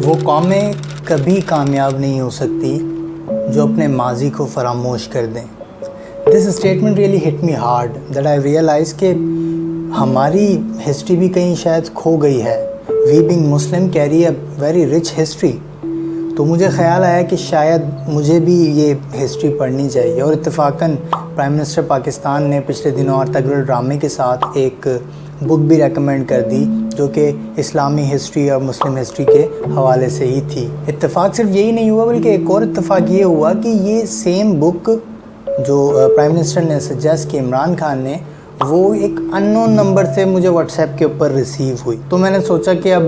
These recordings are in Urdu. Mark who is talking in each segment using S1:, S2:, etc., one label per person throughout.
S1: وہ قومیں کبھی کامیاب نہیں ہو سکتی جو اپنے ماضی کو فراموش کر دیں. This statement really hit me hard that I realise کہ ہماری ہسٹری بھی کہیں شاید کھو گئی ہے. We being Muslim carry a very rich history. تو مجھے خیال آیا کہ شاید مجھے بھی یہ ہسٹری پڑھنی چاہیے، اور اتفاقاً پرائم منسٹر پاکستان نے پچھلے دنوں ارطغرل ڈرامے کے ساتھ ایک بک بھی ریکمینڈ کر دی جو کہ اسلامی ہسٹری اور مسلم ہسٹری کے حوالے سے ہی تھی. اتفاق صرف یہی نہیں ہوا بلکہ ایک اور اتفاق یہ ہوا کہ یہ سیم بک جو پرائم منسٹر نے سجیسٹ کی عمران خان نے، وہ ایک ان نون نمبر سے مجھے واٹس ایپ کے اوپر ریسیو ہوئی. تو میں نے سوچا کہ اب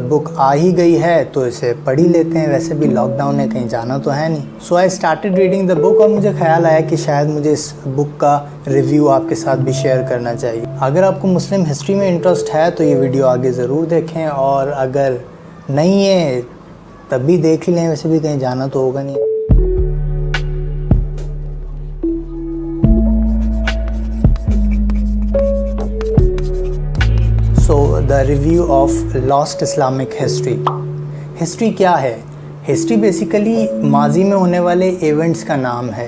S1: بک آ ہی گئی ہے تو اسے پڑھ ہی لیتے ہیں، ویسے بھی لاک ڈاؤن ہے، کہیں جانا تو ہے نہیں. سو آئی اسٹارٹیڈ ریڈنگ دا بک، اور مجھے خیال آیا کہ شاید مجھے اس بک کا ریویو آپ کے ساتھ بھی شیئر کرنا چاہیے. اگر آپ کو مسلم ہسٹری میں انٹرسٹ ہے تو یہ ویڈیو آگے ضرور دیکھیں، اور اگر نہیں ہے تب بھی دیکھ لیں، ویسے بھی کہیں جانا تو ہوگا نہیں. The review of last Islamic history. History کیا ہے؟ ہسٹری بیسیکلی ماضی میں ہونے والے ایونٹس کا نام ہے.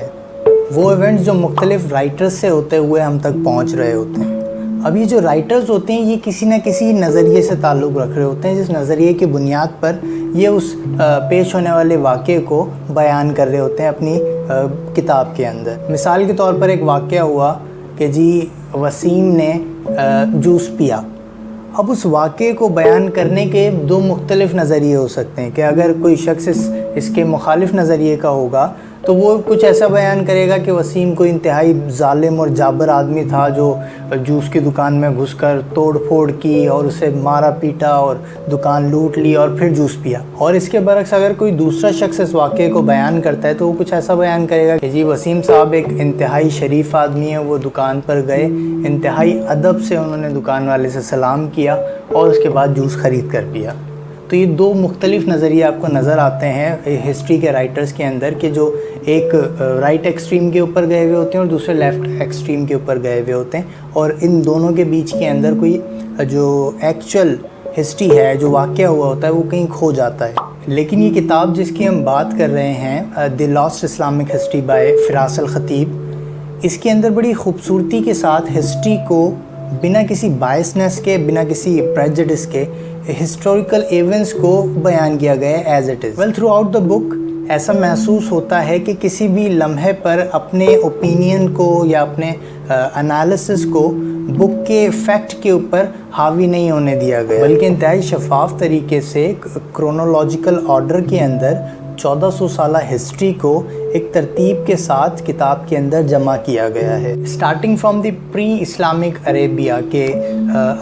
S1: وہ ایونٹس جو مختلف رائٹرز سے ہوتے ہوئے ہم تک پہنچ رہے ہوتے ہیں. اب یہ جو رائٹرز ہوتے ہیں یہ کسی نہ کسی نظریے سے تعلق رکھ رہے ہوتے ہیں، جس نظریے کی بنیاد پر یہ اس پیش ہونے والے واقعے کو بیان کر رہے ہوتے ہیں اپنی کتاب کے اندر. مثال کے طور پر ایک واقعہ ہوا کہ جی وسیم نے جوس پیا. اب اس واقعے کو بیان کرنے کے دو مختلف نظریے ہو سکتے ہیں کہ اگر کوئی شخص اس کے مخالف نظریے کا ہوگا تو وہ کچھ ایسا بیان کرے گا کہ وسیم کوئی انتہائی ظالم اور جابر آدمی تھا جو جوس کی دکان میں گھس کر توڑ پھوڑ کی اور اسے مارا پیٹا اور دکان لوٹ لی اور پھر جوس پیا. اور اس کے برعکس اگر کوئی دوسرا شخص اس واقعے کو بیان کرتا ہے تو وہ کچھ ایسا بیان کرے گا کہ جی وسیم صاحب ایک انتہائی شریف آدمی ہیں، وہ دکان پر گئے، انتہائی ادب سے انہوں نے دکان والے سے سلام کیا اور اس کے بعد جوس خرید کر پیا. تو یہ دو مختلف نظریے آپ کو نظر آتے ہیں ہسٹری کے رائٹرز کے اندر کہ جو ایک رائٹ ایکسٹریم کے اوپر گئے ہوئے ہوتے ہیں اور دوسرے لیفٹ ایکسٹریم کے اوپر گئے ہوئے ہوتے ہیں، اور ان دونوں کے بیچ کے اندر کوئی جو ایکچوئل ہسٹری ہے، جو واقعہ ہوا ہوتا ہے، وہ کہیں کھو جاتا ہے. لیکن یہ کتاب جس کی ہم بات کر رہے ہیں، the last Islamic history by Firas Al-Khatib, اس کے اندر بڑی خوبصورتی کے ساتھ ہسٹری کو بنا کسی بائسنس کے، بنا کسی پریجڈس کے، ہسٹوریکل ایونٹس کو بیان کیا گیا ہے as it is. Well throughout the book ایسا محسوس ہوتا ہے کہ کسی بھی لمحے پر اپنے اوپینین کو یا اپنے انالیسس کو بک کے فیکٹ کے اوپر حاوی نہیں ہونے دیا گیا، بلکہ انتہائی شفاف طریقے سے کرونولوجیکل آرڈر کے اندر 1400 سالہ ہسٹری کو ایک ترتیب کے ساتھ کتاب کے اندر جمع کیا گیا ہے. Starting from the pre Islamic Arabia کے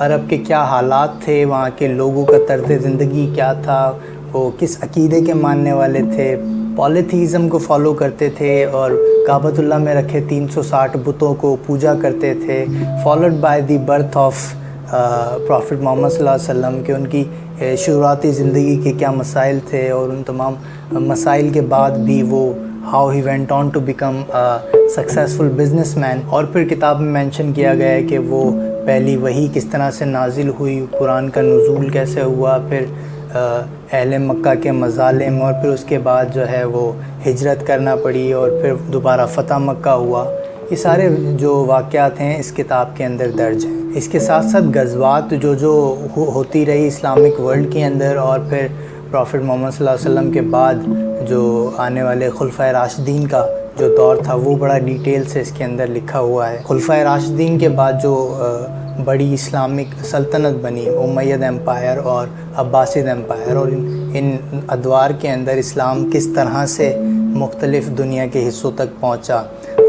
S1: عرب کے کیا حالات تھے، وہاں کے لوگوں کا طرز زندگی کیا تھا، وہ کس عقیدے کے ماننے والے تھے، پالیتھیزم کو فالو کرتے تھے اور کعبۃ اللہ میں رکھے 360 بتوں کو پوجا کرتے تھے، followed by the birth of prophet Muhammad صلی اللہ علیہ وسلم کہ ان کی شروعاتی زندگی کے کیا مسائل تھے، اور ان تمام مسائل کے بعد بھی وہ how he went on to become successful businessman. اور پھر کتاب میں مینشن کیا گیا ہے کہ وہ پہلی وحی کس طرح سے نازل ہوئی، قرآن کا نزول کیسے ہوا، پھر اہل مکہ کے مظالم، اور پھر اس کے بعد جو ہے وہ ہجرت کرنا پڑی اور پھر دوبارہ فتح مکہ ہوا. یہ سارے جو واقعات ہیں اس کتاب کے اندر درج ہیں. اس کے ساتھ ساتھ غزوات جو ہوتی رہی اسلامک ورلڈ کے اندر، اور پھر پروفٹ محمد صلی اللہ علیہ وسلم کے بعد جو آنے والے خلفائے راشدین کا جو دور تھا وہ بڑا ڈیٹیل سے اس کے اندر لکھا ہوا ہے. خلفائے راشدین کے بعد جو بڑی اسلامک سلطنت بنی، امید ایمپائر اور عباسد ایمپائر، اور ان ادوار کے اندر اسلام کس طرح سے مختلف دنیا کے حصوں تک پہنچا.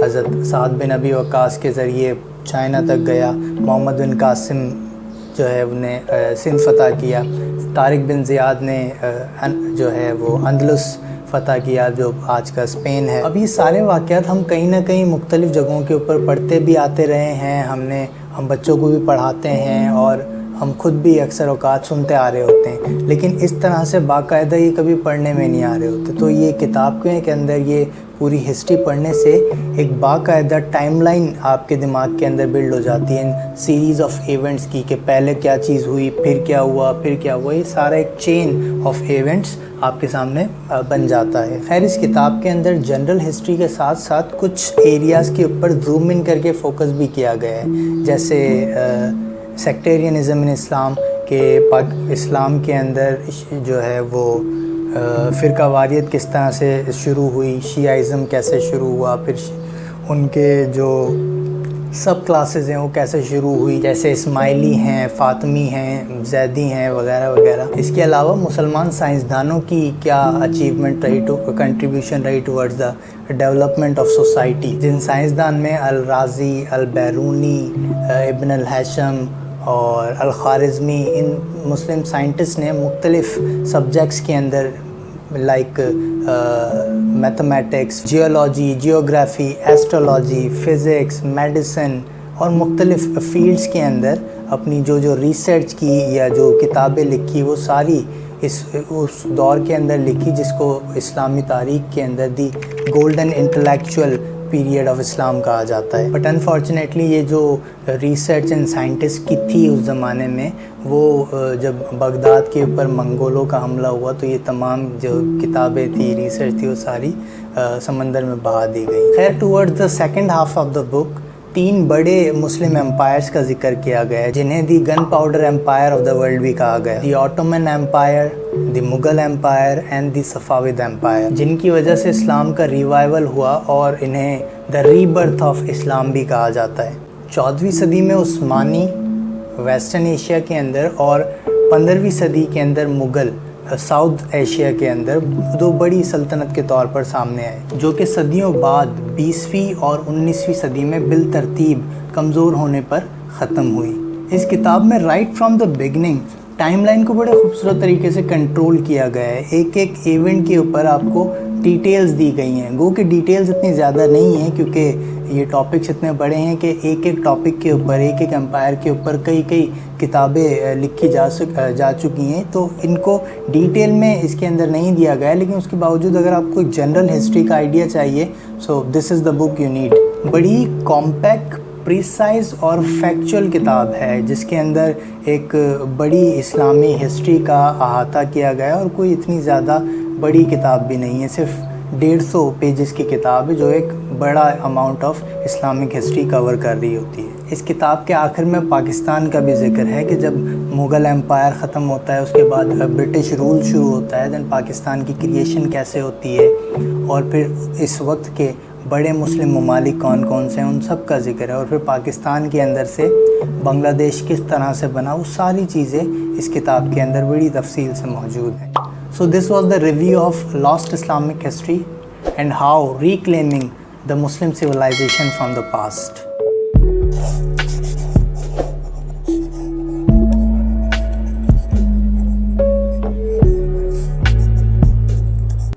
S1: حضرت سعد بن ابی وقاص کے ذریعے چائنا تک گیا، محمد بن قاسم جو ہے انہیں سندھ فتح کیا، طارق بن زیاد نے جو ہے وہ اندلس فتح کیا جو آج کا اسپین ہے. اب یہ سارے واقعات ہم کہیں نہ کہیں مختلف جگہوں کے اوپر پڑھتے بھی آتے رہے ہیں، ہم بچوں کو بھی پڑھاتے ہیں، اور ہم خود بھی اکثر اوقات سنتے آ رہے ہوتے ہیں، لیکن اس طرح سے باقاعدہ یہ کبھی پڑھنے میں نہیں آ رہے ہوتے. تو یہ کتاب کے اندر یہ پوری ہسٹری پڑھنے سے ایک باقاعدہ ٹائم لائن آپ کے دماغ کے اندر بلڈ ہو جاتی ہے، سیریز آف ایونٹس کی، کہ پہلے کیا چیز ہوئی، پھر کیا ہوا، پھر کیا ہوا. یہ سارا ایک چین آف ایونٹس آپ کے سامنے بن جاتا ہے. خیر اس کتاب کے اندر جنرل ہسٹری کے ساتھ ساتھ کچھ ایریاز کے اوپر زوم ان کر کے فوکس بھی کیا گیا ہے، جیسے سیکٹیرینزم ان اسلام، کہ اسلام کے اندر جو ہے وہ فرقہ واریت کس طرح سے شروع ہوئی، شیعہ کیسے شروع ہوا، پھر ان کے جو سب کلاسز ہیں وہ کیسے شروع ہوئی، جیسے اسماعیلی ہیں، فاطمی ہیں، زیدی ہیں، وغیرہ وغیرہ. اس کے علاوہ مسلمان سائنسدانوں کی کیا اچیومنٹ رہی، کنٹریبیوشن رہی towards the development of society. جن سائنسدان میں الرازی، البیرونی، ابن الہیثم اور الخوارزمی، ان مسلم سائنٹسٹ نے مختلف سبجیکٹس کے اندر like mathematics, geology, geography, astrology, physics, medicine اور مختلف فیلڈز کے اندر اپنی جو ریسرچ کی یا جو کتابیں لکھی وہ ساری اس دور کے اندر لکھی جس کو اسلامی تاریخ کے اندر دی گولڈن انٹلیکچوئل پیریڈ آف اسلام کہا جاتا ہے. بٹ انفارچونیٹلی یہ جو ریسرچ اینڈ سائنٹسٹ کی تھی اس زمانے میں، وہ جب بغداد کے اوپر منگولوں کا حملہ ہوا تو یہ تمام جو کتابیں تھی، ریسرچ تھی، وہ ساری سمندر میں بہا دی گئی. خیر towards the second half of the book 3 بڑے مسلم امپائرز کا ذکر کیا گیا ہے، جنہیں the gunpowder empire of the world بھی کہا گیا، the Ottoman empire, the Mughal empire and the Safavid empire, جن کی وجہ سے اسلام کا ریوائول ہوا اور انہیں دا ری برتھ آف اسلام بھی کہا جاتا ہے. 14ویں صدی میں عثمانی ویسٹرن ایشیا کے اندر اور 15ویں صدی کے اندر مغل ساؤتھ ایشیا کے اندر 2 بڑی سلطنت کے طور پر سامنے آئے، جو کہ صدیوں بعد 20ویں اور 19ویں صدی میں بالترتیب کمزور ہونے پر ختم ہوئی. اس کتاب میں right from the beginning time line کو بڑے خوبصورت طریقے سے کنٹرول کیا گیا ہے. ایک ایونٹ کے اوپر آپ کو ڈیٹیلز دی گئی ہیں، گو کہ ڈیٹیلز اتنی زیادہ نہیں ہیں کیونکہ یہ ٹاپکس اتنے بڑے ہیں کہ ایک ٹاپک کے اوپر، ایک امپائر کے اوپر کئی کتابیں لکھی جا چکی ہیں، تو ان کو ڈیٹیل میں اس کے اندر نہیں دیا گیا ہے. لیکن اس کے باوجود اگر آپ کو ایک جنرل ہسٹری کا آئیڈیا چاہیے، سو دس از دا بک یو نیڈ. بڑی کمپیکٹ، پریسائز اور فیکچول کتاب ہے جس کے اندر ایک بڑی اسلامی ہسٹری کا احاطہ کیا گیا ہے، اور کوئی اتنی زیادہ بڑی کتاب بھی نہیں ہے، صرف 150 پیجز کی کتاب ہے جو ایک بڑا اماؤنٹ آف اسلامک ہسٹری کور کر رہی ہوتی ہے. اس کتاب کے آخر میں پاکستان کا بھی ذکر ہے کہ جب مغل امپائر ختم ہوتا ہے، اس کے بعد برٹش رول شروع ہوتا ہے، دین پاکستان کی کریشن کیسے ہوتی ہے، اور پھر اس وقت کے بڑے مسلم ممالک کون کون سے ہیں ان سب کا ذکر ہے، اور پھر پاکستان کے اندر سے بنگلہ دیش کس طرح سے بنا، وہ ساری چیزیں اس کتاب کے اندر بڑی تفصیل سے موجود ہیں. So this was the review of lost Islamic history and how reclaiming the Muslim civilization from the past.